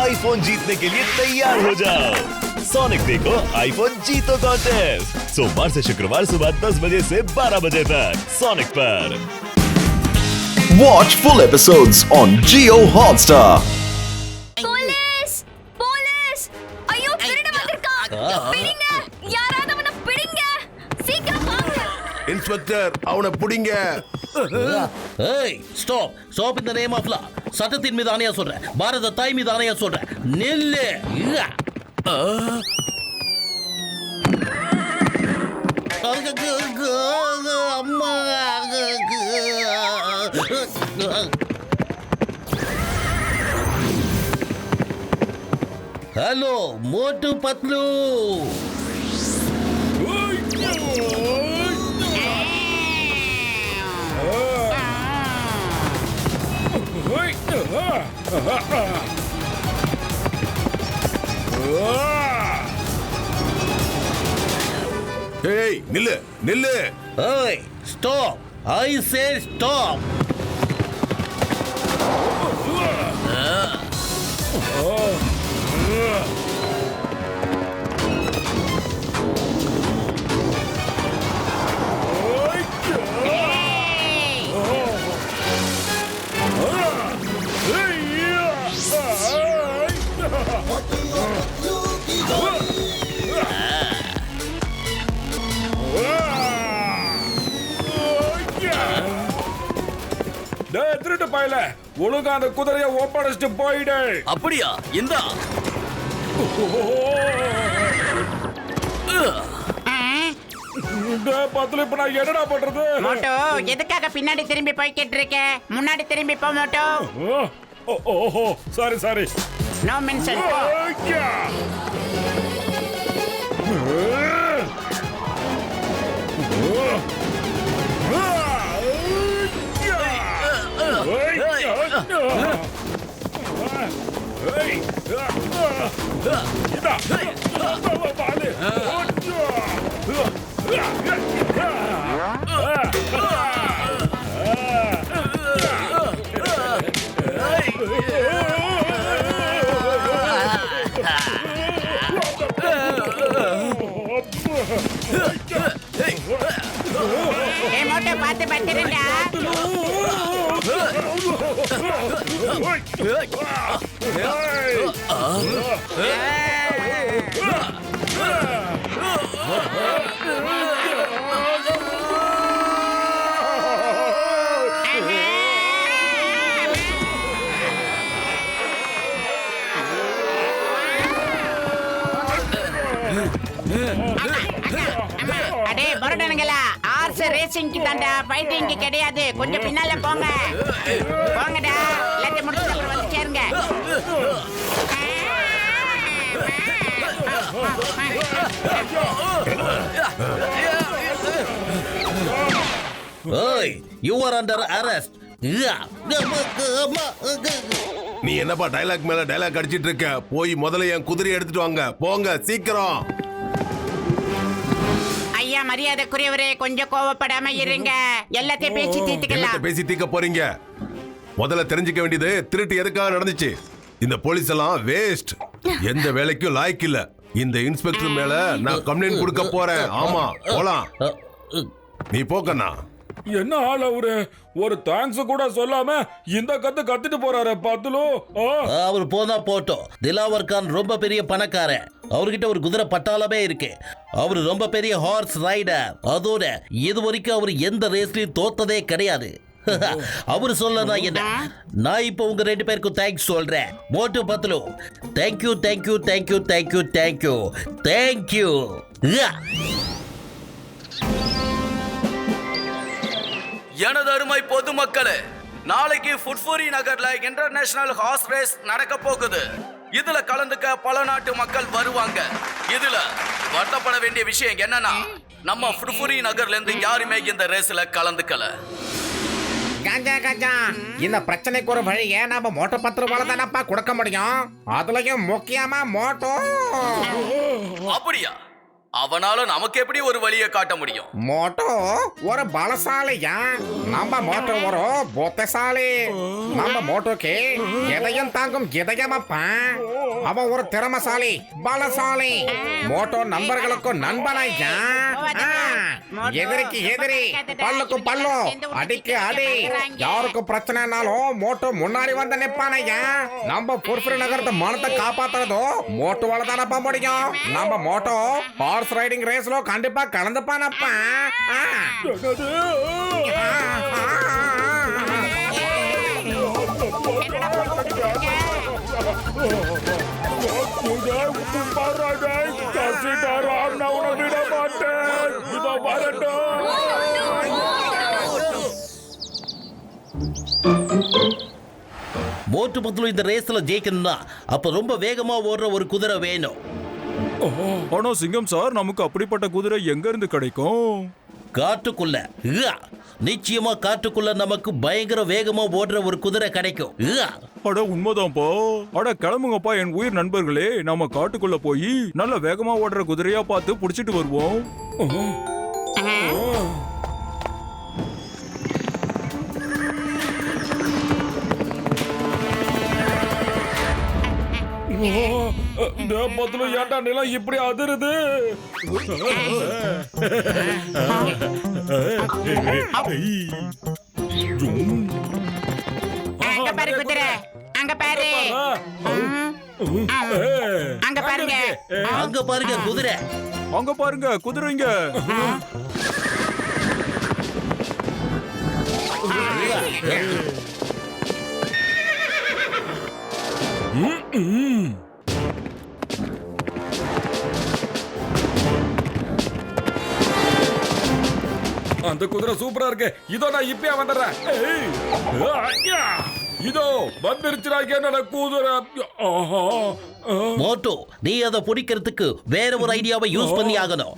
IPhone जीतने के लिए तैयार हो जाओ। सोनिक देखो आईफोन जीतो कॉन्टेस्ट सोमवार से शुक्रवार सुबह 10 बजे से 12 बजे तक सोनिक पर। Watch full episodes on Jio Hotstar. Police police ஐயோ திருட வந்திருக்கான் பிடிங்க யாராவது அவனை பிடிங்க சீக்கிரம் வாங்க இன்ஸ்பெக்டர் அவனை பிடிங்க. ஏய் stop stop in the name of law. சட்டத்தின் மீது ஆணையா சொல்றேன், பாரத தாய் மீது ஆணையா சொல்றேன், நில்லு. அம்மா हेलो मोटू पतलू। ஏய் நில்லு நில்லு. Hey, stop! I say stop! திருட்டு பாயல ஒழுங்கா அந்த குதிரையை ஒப்படைச்சிட்டு போயிடு. அப்படியா? இந்தா. பத்துல இப்ப நான் என்னடா பண்றது? மோட்டோ எதுக்காக பின்னாடி திரும்பி போய்கிட்டு இருக்க? முன்னாடி திரும்பி போ மோட்டோ. ஓஹோ சாரி சாரி. No mention. மோட்டோ பார்த்து பத்திரண்டா. அடே பரோட்டனுங்களா, ஆர்ஸ் ரேசிங்க்கு தாண்டா, ஃபைட்டிங்க்கு கிடையாது. கொஞ்சம் பின்னால போங்க போங்கடா, எல்லாத்தையும் முடிச்சு அப்புறம் வந்து சேருங்க. Hey, you are under arrest. நீ என்னப்பா டைலாக் மேல டைலாக் அடிச்சிட்டு இருக்க? போய் முதல்ல என் குதிரையை எடுத்துட்டு வாங்க. போங்க சீக்கிரம். ஐயா மரியாதைக்குரியவரே, கொஞ்சம் கோவப்படாம இருங்க. எல்லாத்தையும் பேசி தீர்த்துக்கலாம். பேசி தீர்க்க போறீங்க? முதல்ல தெரிஞ்சுக்க வேண்டியது திருட்டு எதுக்காக நடந்துச்சு. இந்த போலீஸ் எல்லாம் வேஸ்ட், எந்த வேலைக்கும் லாய்க்கு இல்ல. இந்த இன்ஸ்பெக்டர் மேல நான் கம்ப்ளைண்ட் கொடுக்க போறேன். ஆமா போலாம். நீ போக்கண்ணா. என்ன ஆள் அவரு? ஒரு தேங்க்ஸ் கூட சொல்லாம இந்த கத்திட்டு போறாரு பத்துலு. அவர் போனா போட்டோம். திலாவர் கான் ரொம்ப பெரிய பணக்காரன். அவர்கிட்ட ஒரு குதிரை பட்டாளமே இருக்கு. அவர் ரொம்ப பெரிய ஹார்ஸ் ரைடர். அதோட இது வரைக்கும் அவர் எந்த ரேஸ்லயும் தோத்ததே கிடையாது. அவரு சொல்லனா என்ன? நான் இப்ப உங்க ரெண்டு பேருக்கும் தேங்க்ஸ் சொல்றேன். Motu Patlu, thank you thank you thank you thank you thank you thank you. எனது அருமை பொதுமக்களே, நாளைக்கு ஃபுட்ஃபூரி நகர்ல இன்டர்நேஷனல் ஹார்ஸ் ரேஸ் நடக்க போகுது. இதுல கலந்துக்க பல நாட்டு மக்கள் வருவாங்க. இதுல வருத்தப்பட வேண்டிய விஷயம் என்னன்னா, நம்ம ஃபுட்ஃபூரி நகர்ல இருந்து யாருமே இந்த ரேஸ்ல கலந்துக்கல. கஜா இந்த பிரச்சனைக்கு ஒரு வழியை நாம மோட்டோ பத்திரவால தானப்பா கொடுக்க முடியும். அதுலயும் முக்கியமா மோட்டோ. அப்படியா? அவனால நமக்கு எப்படி ஒரு வழியை காட்ட முடியும்? மோட்டோ ஒரு பலசாலியா, நம்ம மோட்டோ ஒரு புத்திசாலி. நம்ம மோட்டோக்கு எதையும் தாங்கும் இதயமப்பா. அவன் ஒரு திறமசாலி, பலசாலி. மோட்டோ நண்பர்களுக்கு நண்பனையா. எதிரிக்கு எதிரி, பல்லுக்கு பல்லு, அடிக்கு அடி. யாருக்கு பிரச்சனைனாலும் மோட்டோ முன்னாடி வந்து நிப்பானையா. நம்ம புர்ஃபுரி நகரத்து மனத்தை காப்பாத்துறதோ மோட்டோவால தானப்பா முடியும். நம்ம மோட்டோ ஹார்ஸ் ரைடிங் ரேஸ்ல கண்டிப்பா கலந்துப்பானப்பா. மோட்டு பத்துல இந்த ரேஸ்ல ஜெயிக்கணும்னா அப்ப ரொம்ப வேகமா ஓடுற ஒரு குதிரை வேணும். ஆனா சிங்கம் சார், நமக்கு அப்படிப்பட்ட குதிரை எங்க இருந்து கிடைக்கும்? காட்டுக்குள்ள. நிச்சயமா காட்டுக்குள்ள நமக்கு பயங்கர வேகமா ஓடுற ஒரு குதிரை கிடைக்கும். அட உண்மைதான்ப்பா. அட கிளம்புங்கப்பா என் உயிர் நண்பர்களே, நம்ம காட்டுக்குள்ள போய் நல்ல வேகமா ஓடுற குதிரையா பார்த்து புடிச்சிட்டு வருவோம். ஏன்டா நிலம் இப்படி அதிருது? அங்க பாரு குதிரை, அங்க பாரு, அங்க பாருங்க, அங்க பாருங்க குதிரை, அங்க பாருங்க குதிரைங்க. அந்த குதிரை சூப்பரா இருக்கு. இதோ நான் இப்பயே வந்துடுறேன். இதோ வந்துருச்சுடா என்னோட குதிரை. மோட்டோ, நீ அதை பிடிக்கிறதுக்கு வேற ஒரு ஐடியாவை யூஸ் பண்ணி ஆகணும்.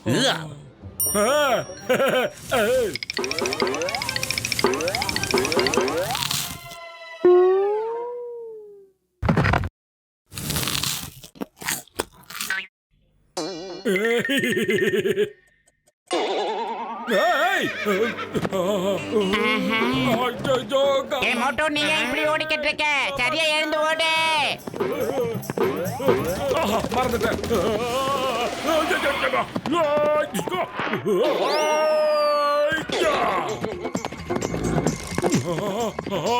மோட்டோ நீங்க இப்படி ஓடிக்கிட்டு இருக்க, சரியா எழுந்து ஓடு. மறந்துட்டேன்.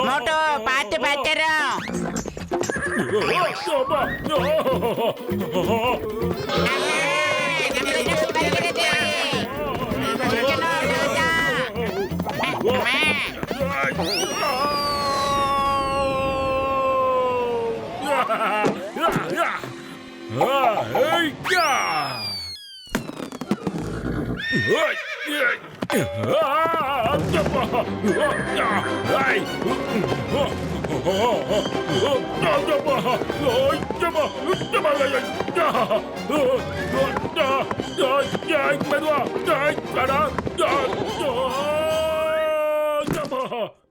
மோட்டோ பார்த்து பத்திரம்.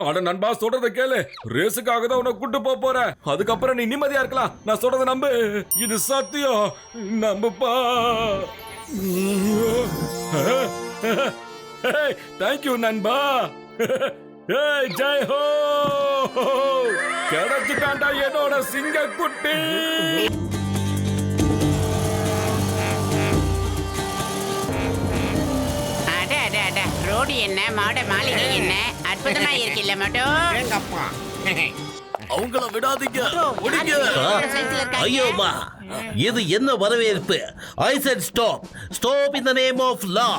அட நண்பா, சொல்றத கேளு. ரேஸுக்காக தான் உன்னை கூட்டு போறேன். அதுக்கப்புறம் நீ நிம்மதியா இருக்கலாம். நான் சொல்றத நம்பு. இது சத்தியம். நம்புப்பா. தேங்க்யூ நண்பா. ஜெய் ஹோ. கிடைச்சிட்டாண்டா என்னோட சிங்க குட்டி. ரோடு என்ன, மாட மாளிகை என்ன, அற்புதமா இருக்குல்ல மோட்டோ. எங்கப்பா அவங்கள விடாதீங்க. ஐயோமா, இது என்ன வரவேற்பு? I said stop. Stop in the name of law.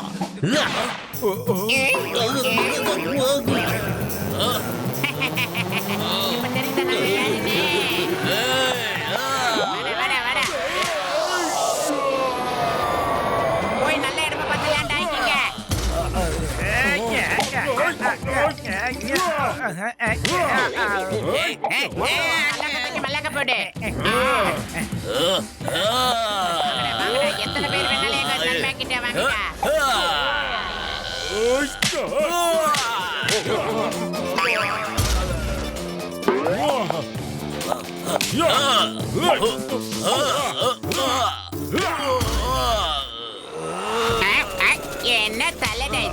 போய் நல்ல இடமா பார்த்து லேண்ட் ஆயிக்கீங்க. மல்லக்க போடு. எத்தனை பேர் வேணாலும் எங்க நண்பா கிட்ட வாங்கடா.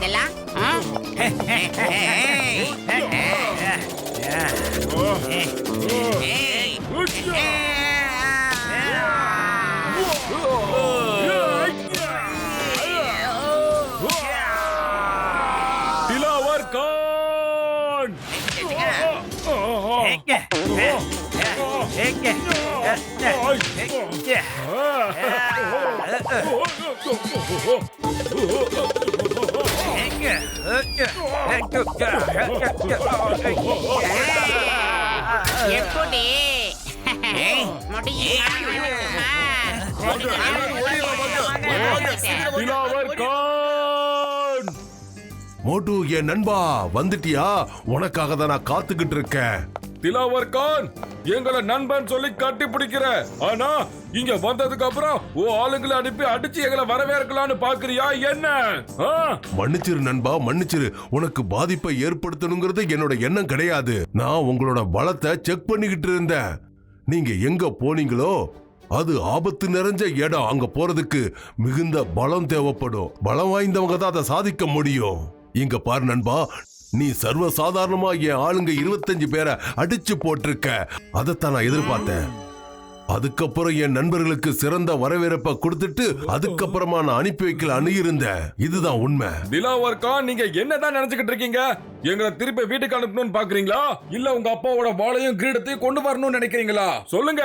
இதெல்லாம் திலாவர் கான் எப்படி திலாவர் கான் மோட்டு என் நண்பா வந்துட்டியா? உனக்காக தான் நான் காத்துக்கிட்டு இருக்கேன். திலாவர் கான் எங்களை நண்பன் சொல்லி கட்டி பிடிக்கிற, ஆனா இங்க வந்ததுக்கு அப்புறம் ஆளுங்களை அனுப்பி அடிச்சு எங்களை வரவேற்கலான்னு பாக்குறியா என்ன? மன்னிச்சிரு நண்பா, மன்னிச்சிரு. உனக்கு பாதிப்பை ஏற்படுத்தணுங்கிறது என்னோட எண்ணம் கிடையாது. நான் உங்களோட பலத்தை செக் பண்ணிக்கிட்டு இருந்தேன். நீங்க எங்க போனீங்களோ அது ஆபத்து நிறைஞ்ச இடம். அங்க போறதுக்கு மிகுந்த பலம் தேவைப்படும். பலம் வாய்ந்தவங்க தான் அதை சாதிக்க முடியும். இங்க பாரு நண்பா, நீ சர்வ சாதாரணமா என் ஆளுங்க 25 பேரை அடிச்சு போட்டிருக்க. அதைத்தான் நான் எதிர்பார்த்தேன். அதுக்கப்புறம் என் நண்பர்களுக்கு சிறந்த வரவேற்பை கொடுத்துட்டு அதுக்கப்புறமா நான் அனுப்பி வைக்கல அணுகிருந்தேன். இதுதான் உண்மை. திலாவர் கான், நீங்க என்னதான் நினைச்சுக்கிட்டு இருக்கீங்க? எங்களை திருப்பி வீட்டுக்கு அனுப்பணும்னு பாக்குறீங்களா, இல்ல உங்க அப்பாவோட வாளையும் கிரீடத்தையும் கொண்டு வரணும்னு நினைக்கிறீங்களா? சொல்லுங்க.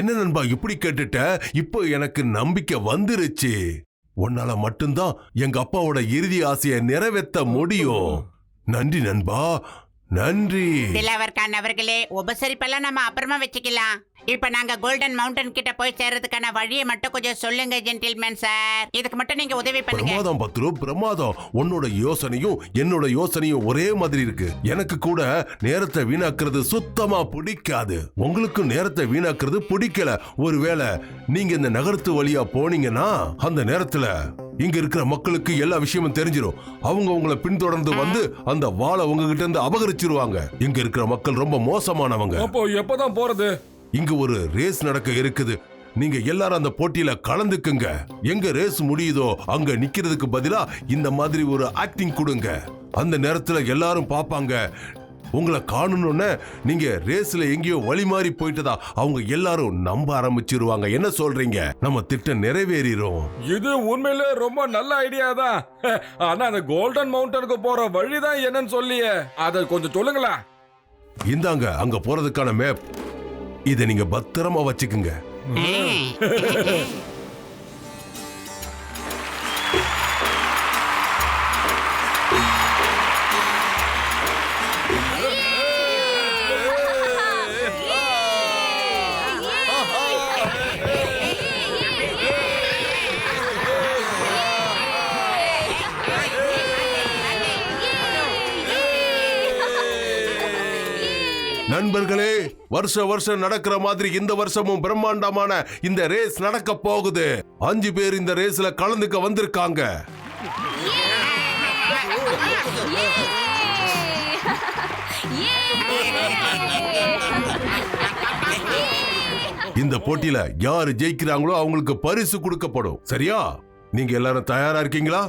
என்ன நண்பா இப்படி கேட்டுட்ட? இப்போ எனக்கு நம்பிக்கை வந்துருச்சு. உன்னால மட்டும்தான் எங்க அப்பாவோட இறுதி ஆசையை நிறைவேற்ற முடியும். நன்றி நண்பா, நன்றி. திலாவர் கான் அவர்களே, உபசரிப்பெல்லாம் நம்ம அப்புறமா வச்சுக்கலாம். இப்ப நாங்க கோல்டன் மவுண்டன் கிட்ட போய் சேர்றதுக்கான வழியை மட்டும் கொஞ்சம் சொல்லுங்க ஜென்டில்மேன் சார். இதுக்கு மட்டும் நீங்க உதவி பண்ணுங்க. பிரமாதம் பத்ரு, பிரமாதம். உன்னோட யோசனையும் என்னோட யோசனையும் ஒரே மாதிரி இருக்கு. எனக்கு கூட நேரத்தை வீணாக்குறது சுத்தமா பிடிக்காது. உங்களுக்கு நேரத்தை வீணாக்குறது பிடிக்கல. ஒருவேளை நீங்க இந்த நகரத்து வழியா போனீங்கன்னா அந்த நேரத்துல இங்க இருக்கிற மக்களுக்கு எல்லா விஷயமும் தெரிஞ்சிடும். அவங்க உங்களை பின்தொடர்ந்து வந்து அந்த வாளை உங்ககிட்ட இருந்து அபகரிச்சிருவாங்க. இங்க இருக்கிற மக்கள் ரொம்ப மோசமானவங்க. அப்போ எப்பதான் போறது? இங்க ஒரு ரேஸ் நடக்க இருக்குது. நீங்க எல்லாரும் அந்த போட்டியில கலந்துக்குங்க. எங்க ரேஸ் முடியுதோ அங்க நிக்கிறதுக்கு பதிலா இந்த மாதிரி ஒரு ஆக்டிங் கொடுங்க. அந்த நேரத்துல எல்லாரும் பாப்பாங்க. உங்களை காணணும்னு நீங்க ரேஸ்ல எங்கேயோ வழி மாறி போயிட்டதா அவங்க எல்லாரும் நம்ப ஆரம்பிச்சிருவாங்க. என்ன சொல்றீங்க? நம்ம திட்டம் நிறைவேறிரும். இது உண்மையிலே ரொம்ப நல்ல ஐடியா தான். ஆனா அந்த கோல்டன் மவுண்டனுக்கு போற வழிதான் என்னன்னு சொல்லியே, அத கொஞ்சம் சொல்லுங்களா? இந்தாங்க அங்க போறதுக்கான மேப். இதை நீங்க பத்திரமா வச்சுக்குங்க. நண்பர்களே, வருஷம் நடக்கிற மாதிரி இந்த வருஷமும் பிரம்மாண்டமான இந்த ரேஸ் நடக்க போகுது. 5 பேர் இந்த ரேஸ்ல கலந்துக்க வந்திருக்காங்க. இந்த போட்டியில யாரு ஜெயிக்கிறாங்களோ அவங்களுக்கு பரிசு கொடுக்கப்படும். சரியா? நீங்க எல்லாரும் தயாரா இருக்கீங்களா?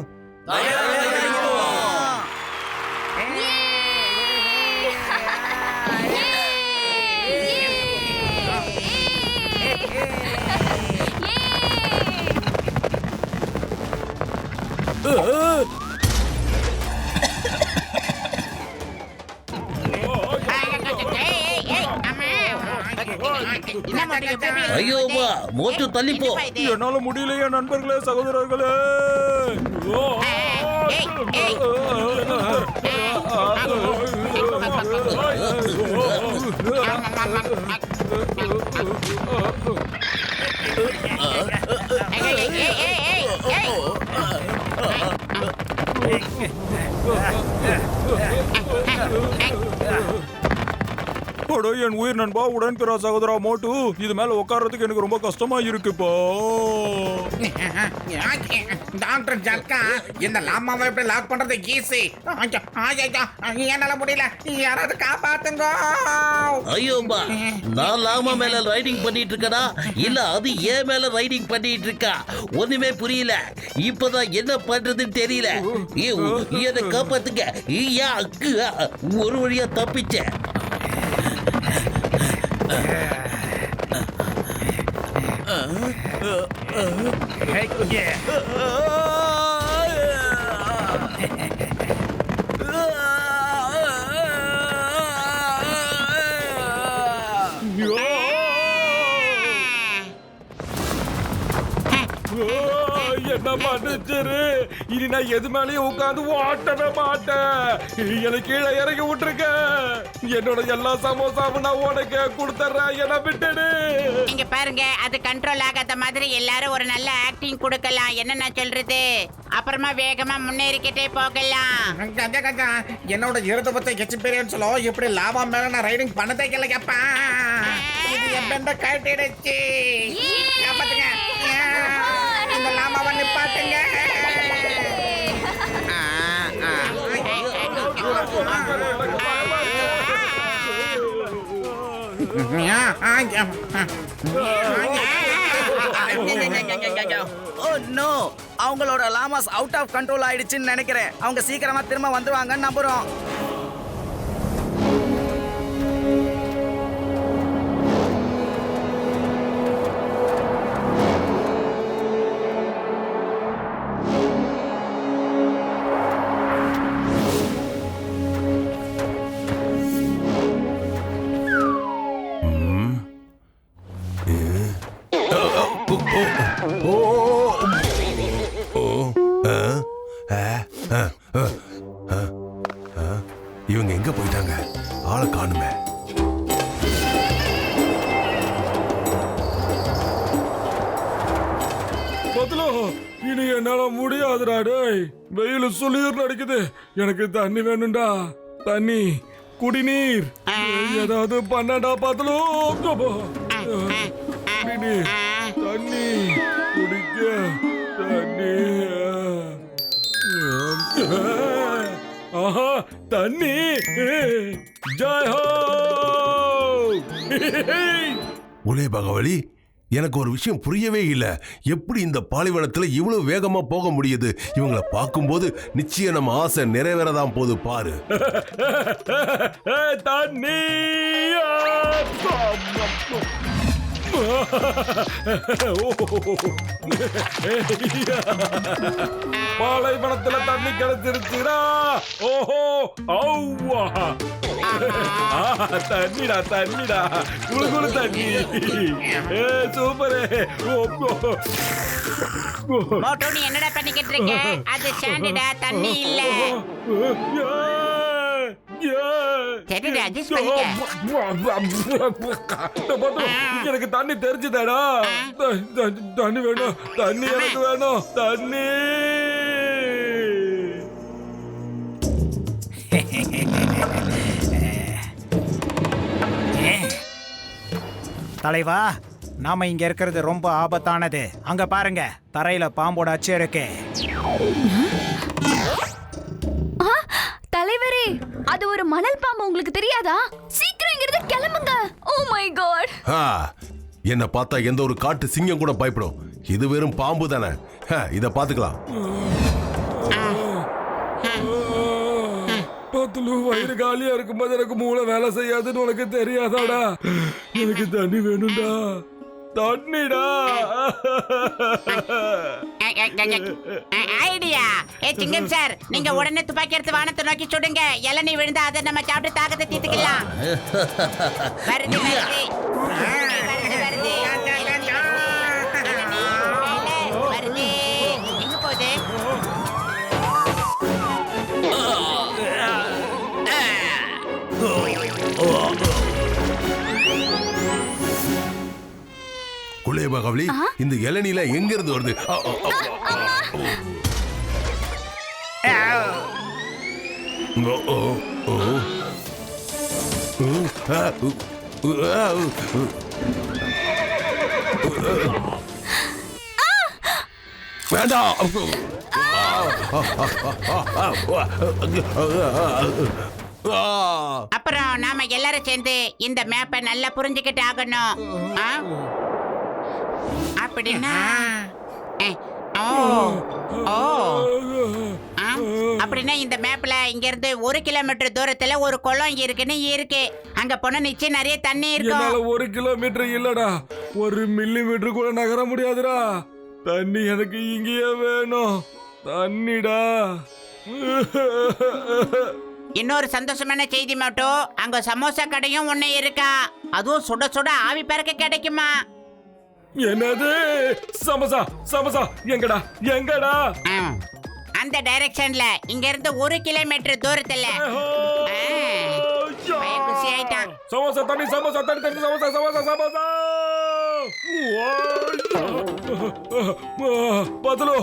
ஐயோப்பா, மோட்டு தள்ளி போ. என்னால முடியலையே நண்பர்களே, சகோதரர்களே. என் உயிர் நண்பா உடன்பிறா சகோதரா மோட்டு இது மேல உட்கார்றதுக்கு எனக்கு ரொம்ப கஷ்டமா இருக்குப்பா. டாக்டர் ஜட்கா இந்த லாமாவை எப்படி லாக் பண்றது ஈஸி. என்னால முடியல, யாராவது காப்பாத்துங்க. ஐயோம்பா, நான் லாமா மேல ரைடிங் பண்ணிட்டு இருக்கனா இல்ல அது ஏன் மேல ரைடிங் பண்ணிட்டு இருக்கா ஒண்ணுமே புரியல. இப்பதான் என்ன பண்றதுன்னு தெரியல. என்ன காப்பாத்துங்க. ஒரு வழியா தப்பிச்சேன். என்ன பண்ணுச்சிரு, இனி நான் எது மேலேயும் உட்காந்து ஓட்டவே மாட்டேன். எனக்கு கீழே இறங்கி விட்டுருக்க. என்னோட எல்லா சமோசாவும் நான் உனக்கு கொடுத்துறேன், என்ன விட்டுடு. இங்க பாருங்க, அது கண்ட்ரோல் ஆகாத மாதிரி எல்லாரும் ஒரு நல்ல ஆக்டிங் கொடுக்கலாம். என்ன நான் சொல்றது, அப்புறமா வேகமா முன்னேறிக்கிட்டே போகலாம். கஜா என்னோட இருதபத்தை எக்ஸ்பீரியன்ஸ் சொல்ல இப்படி லாபா மேல நான் ரைடிங் பண்ணதே இல்லையாப்பா. இது என் பெண்ட கட்டிடுச்சு. காப்பாத்துங்க, இந்த லாமாவை நிப்பாட்டுங்க. ஓ நோ, அவங்களோட லாமாஸ் அவுட் ஆஃப் கண்ட்ரோல் ஆயிடுச்சுன்னு நினைக்கிறேன். அவங்க சீக்கிரமா திரும்ப வந்துருவாங்கன்னு நம்புறோம். இவங்க எங்க போயிட்டாங்க? ஆளை காணுமே. பதிலோ, இனி என்னால முடியாதுடா. டேய், வெயில் சுளிர் அடிக்குது. எனக்கு தண்ணி வேணும்டா. தண்ணி, குடிநீர் ஏதாவது பண்ணடா பதிலோ. குடிநீர், தண்ணி, குடிக்க தண்ணி. ஆஹா, தண்ணி. ஜெய் ஹோ. ஒரே பகவலி, எனக்கு ஒரு விஷயம் புரியவே இல்லை. எப்படி இந்த பாலைவனத்துல இவ்வளவு வேகமா போக முடியுது? இவங்களை பார்க்கும்போது நிச்சயம் நம்ம ஆசை நிறைவேறதான் போது பாரு. தண்ணி. பாலைவனத்துல தண்ணி கிடைச்சிருச்சுடா. ஓஹோ, அவ்வா, தண்ணிடா தண்ணிடா, குளு குளு தண்ணி. சூப்பரு. மோட்டோ, நீ என்னடா பண்ணிக்கிட்டு இருக்க? அது சாண்டுடா, தண்ணி இல்ல. எனக்கு தண்ணி தெரிஞ்சுதாடா. தண்ணி வேணும், தண்ணி எனக்கு வேணும், தண்ணி. தலைவா, நாம இங்க இருக்கிறது ரொம்ப ஆபத்தானது. அங்க பாருங்க, தரையில பாம்போட அச்சு இருக்கு. தலைவரே, அது ஒரு மணல் பாம்பு. உங்களுக்கு தெரியாதா? சீக்கிரம் இங்கிருந்து கிளம்புங்க. Oh my God. என்ன பார்த்தா எந்த ஒரு காட்டு சிங்கம் கூட பயப்படும். இது வெறும் பாம்பு தானே. இத பாத்துக்கலாம். பத்துலு, வயிறு காலியா இருக்கும்போது எனக்கு மூளை வேலை செய்யாதுன்னு உனக்கு தெரியாதாடா? எனக்கு தண்ணி வேணும்டா, தண்ணிடா. ஐடியா. சிங்கம் சார், நீங்க உடனே துப்பாக்கி எடுத்து வானத்தை நோக்கி சுடுங்க. இளநீ விழுந்தா அதை நம்ம சாப்பிட்டு தாக்கத்தை தீர்த்துக்கலாம். வருது வருது வருது. வருது. எங்க போகுது? குலே பகவலி, இந்த இளநீல எங்க இருந்து வருது? வேண்டாம். அப்புறம் நாம எல்லாரும் சேர்ந்து இந்த மேப்பை நல்லா புரிஞ்சுக்கிட்டு ஆகணும். ஆ? அப்படின்னா ஓ ஓ ஆ? அப்படின்னா இந்த மேப்ல இங்க இருந்து 1 கிலோமீட்டர் தூரத்துல ஒரு குளம் இருக்குன்னு இருக்கு. அங்க போனா நிச்சயம் நிறைய தண்ணி இருக்கும். என்னால 1 கிலோமீட்டர் இல்லடா, 1 மில்லிமீட்டர் கூட நகர முடியாதுடா. தண்ணி எனக்கு இங்கேயே வேணும். தண்ணிடா. இன்னொரு சந்தோஷமான செய்தி மட்டும், அங்க சமோசா கடையும் ஒண்ணு இருக்கா. அதுவும் சுட சுட ஆவி பறக்க கிடைக்குமா? என்னது? சமோசா சமோசா எங்கடா எங்கடா? அந்த டைரக்ஷன்ல இங்க இருந்து 1 கிலோமீட்டர் தூரத்துல. குஷி ஆயிட்டான். சமோசா தண்ணி சமோசா தண்ணி தண்ணி சமோசா சமோசா சமோசா. பதலோ,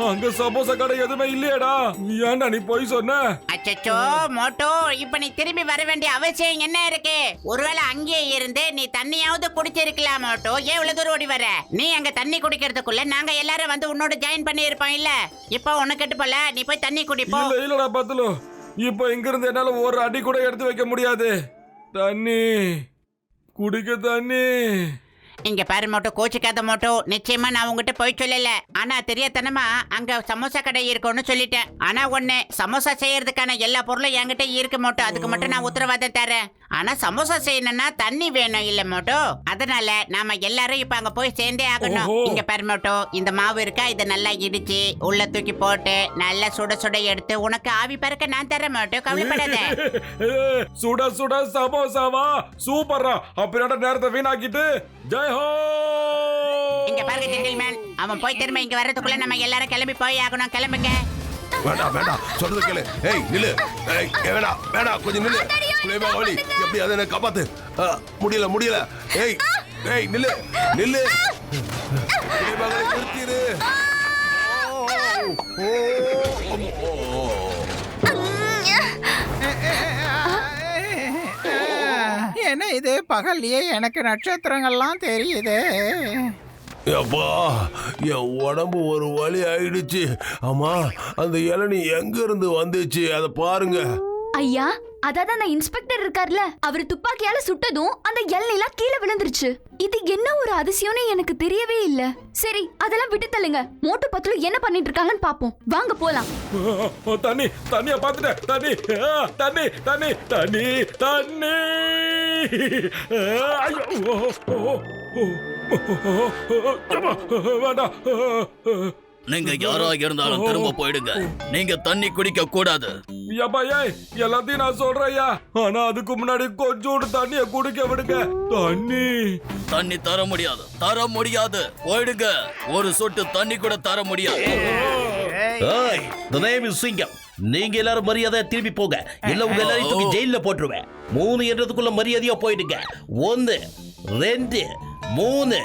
அங்க சமோசா கடை எதுவுமே இல்லையடா. ஏன்டா நீ போய் சொன்ன? அச்சச்சோ மோட்டோ, இப்ப நீ திரும்பி வர வேண்டிய அவசியம் என்ன இருக்கு? ஒருவேளை அங்கேயே இருந்து நீ தண்ணியாவது குடிச்சிருக்கலாம் மோட்டோ. ஏன் இவ்வளவு தூரம் ஓடி வர? நீ அங்க தண்ணி குடிக்கிறதுக்குள்ள நாங்க எல்லாரும் வந்து உன்னோட ஜாயின் பண்ணி இருப்போம் இல்ல? இப்ப உனக்கு போல நீ போய் தண்ணி குடிப்போம். இல்லடா பதலோ, இப்ப இங்க இருந்து என்னால ஒரு அடி கூட எடுத்து வைக்க முடியாது. தண்ணி குடிக்க தண்ணி. இங்க பாரு மோட்டோ, கோச்சிக்காத மோட்டோ. நிச்சயமா நான் உங்ககிட்ட போய் சொல்லல. ஆனா தெரியாதனமா அங்க சமோசா கடை இருக்கும்னு சொல்லிட்டேன். ஆனா ஒண்ணு, சமோசா செய்யறதுக்கான எல்லா பொருளும் என்கிட்ட இருக்கு மோட்டோ. அதுக்கு மட்டும் நான் உத்தரவாதம் தரேன். ஆனா சமோசா செய்யணும்னா தண்ணி வேணும் இல்ல மோட்டோ. அதனால நாம எல்லாரும் இப்ப அங்க போய் சேர்ந்தே ஆகணும். இங்க பாரு மோட்டோ, இந்த மாவு இருக்கா, இதை நல்லா இடிச்சு உள்ள தூக்கி போட்டு நல்லா சுட சுட எடுத்து உனக்கு ஆவி பறக்க நான் தரேன் மோட்டோ. கவலைப்படாத. சுட சுட சமோசாவா? சூப்பரா. அப்படியோட நேரத்தை வீணாக்கிட்டு ஜெய் ஹோ. இங்க பாருங்க ஜென்டில்மேன், அவன் போய் திரும்ப இங்க வர்றதுக்குள்ள நம்ம எல்லாரும் கிளம்பி போய் ஆகணும். கிளம்புங்க. வேண்டாம் வேண்டாம், சொல்றது கேளு. ஏய் நில்லு. ஏய் வேண்டாம் வேண்டாம், கொஞ்சம் நில்லு. புலேமா வலி, எப்படி அதை என்ன காப்பாத்து. முடியல முடியல. ஏய் ஏய் நில்லு நில்லு. புலேமா வலி, நிறுத்திடு. என்ன இது, பகல்லையே எனக்கு நட்சத்திரங்கள்லாம் தெரியுது. அப்பா, என் உடம்பு ஒரு வலி ஆயிடுச்சு. ஆமா, அந்த இளநீ எங்க இருந்து வந்துச்சு அதை பாருங்க. ஐயா, அதான் அந்த இன்ஸ்பெக்டர் இருக்கார்ல, அவர் துப்பாக்கியால சுட்டதும் அந்த இளநீலாம் கீழே விழுந்துருச்சு. இது என்ன ஒரு அதிசயம்னு எனக்கு தெரியவே இல்ல. சரி, அதெல்லாம் விட்டு தள்ளுங்க. மோட்டு பத்துல என்ன பண்ணிட்டு இருக்காங்கன்னு பாப்போம். வாங்க போலாம். தண்ணி தண்ணிய பாத்துட்டேன். தண்ணி தண்ணி தண்ணி தண்ணி தண்ணி. வேண்டாம். நீங்க யாரா இருந்தாலும் திரும்ப போயிடுங்க. நீங்க தண்ணி குடிக்க கூடாது. எல்லாத்தையும் நான் சொல்றேயா, ஆனா அதுக்கு முன்னாடி கொஞ்சோண்டு தண்ணிய குடிக்க விடுங்க. தண்ணி தண்ணி தர முடியாது, தர முடியாது. போயிடுங்க. ஒரு சொட்டு தண்ணி கூட தர முடியாது. ஏய், the name is சிங்கம். நீங்க எல்லாரும் மரியாதையா திரும்பி போங்க, இல்ல உங்க எல்லாரையும் தூக்கி ஜெயில போட்டுருவேன். 3 என்றதுக்குள்ள மரியாதையா போயிடுங்க. 1 2 3.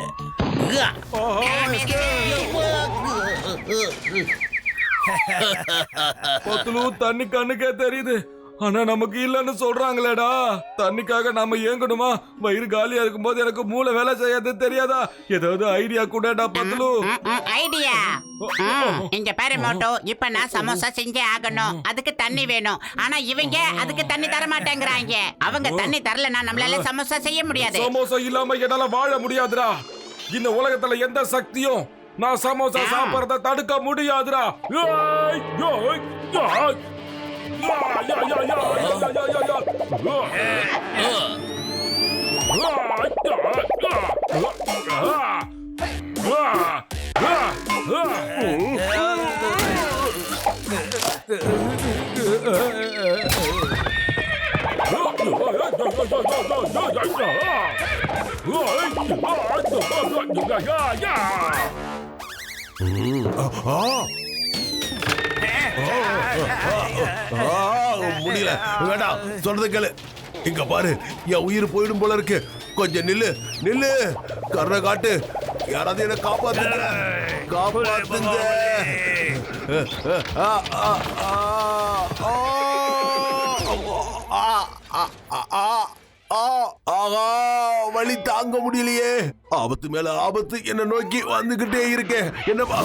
தண்ணி கண்ணுக்கே தெரியுது, ஆனா நமக்கு இல்லன்னு சொல்றாங்களேடா. தண்ணிக்காக நாம ஏங்கணுமா? வயிறு காலியா இருக்கும் போது எனக்கு மூளை வேலை செய்யாது தெரியாதா? ஏதாவது ஐடியா கூடடா பத்லு. ஐடியா? இங்க பாரு மோட்டோ, இப்ப நான் சமோசா செஞ்சே ஆகணும். அதுக்கு தண்ணி வேணும். ஆனா இவங்க அதுக்கு தண்ணி தர மாட்டேங்கிறாங்க. அவங்க தண்ணி தரலன்னா நம்மளால சமோசா செய்ய முடியாது. சமோசா இல்லாம என்னால வாழ முடியாதுடா. இந்த உலகத்துல எந்த சக்தியும் நான் சமோசா சாப்பிடுறத தடுக்க முடியாதுடா. முடியல. வேண்டாம், சொல்றது கேளு. இங்க பாரு, என் உயிர் போயிடும் போல இருக்கு. கொஞ்சம் நில்லு நில்லு. கர்ண காட்டு. யாராவது என்ன காப்பாத்துங்க, காப்பாத்துங்க. ஆகா வலி தாங்க முடியலையே. ஆபத்து மேல ஆபத்து என்ன நோக்கி வந்துகிட்டே இருக்கே. என்னப்பா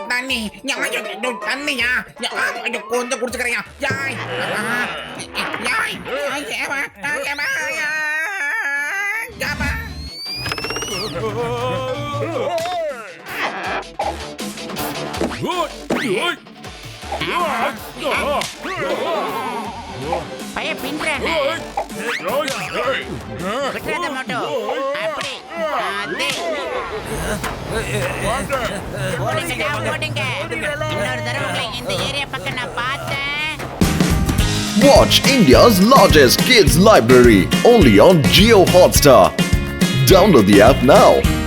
தண்ணி தண்ணியா கொஞ்சம் குடிச்சுக்கிறேன். பைய பின்றானே. விட்டுறாத மோட்டோ. அப்படி அதே. ஓடுங்கடா ஓடுங்க. இன்னொரு தடவை உங்களை இந்த ஏரியா பக்கம் நான் பார்த்தேன். Watch India's largest kids library only on Jio Hotstar. Download the app now.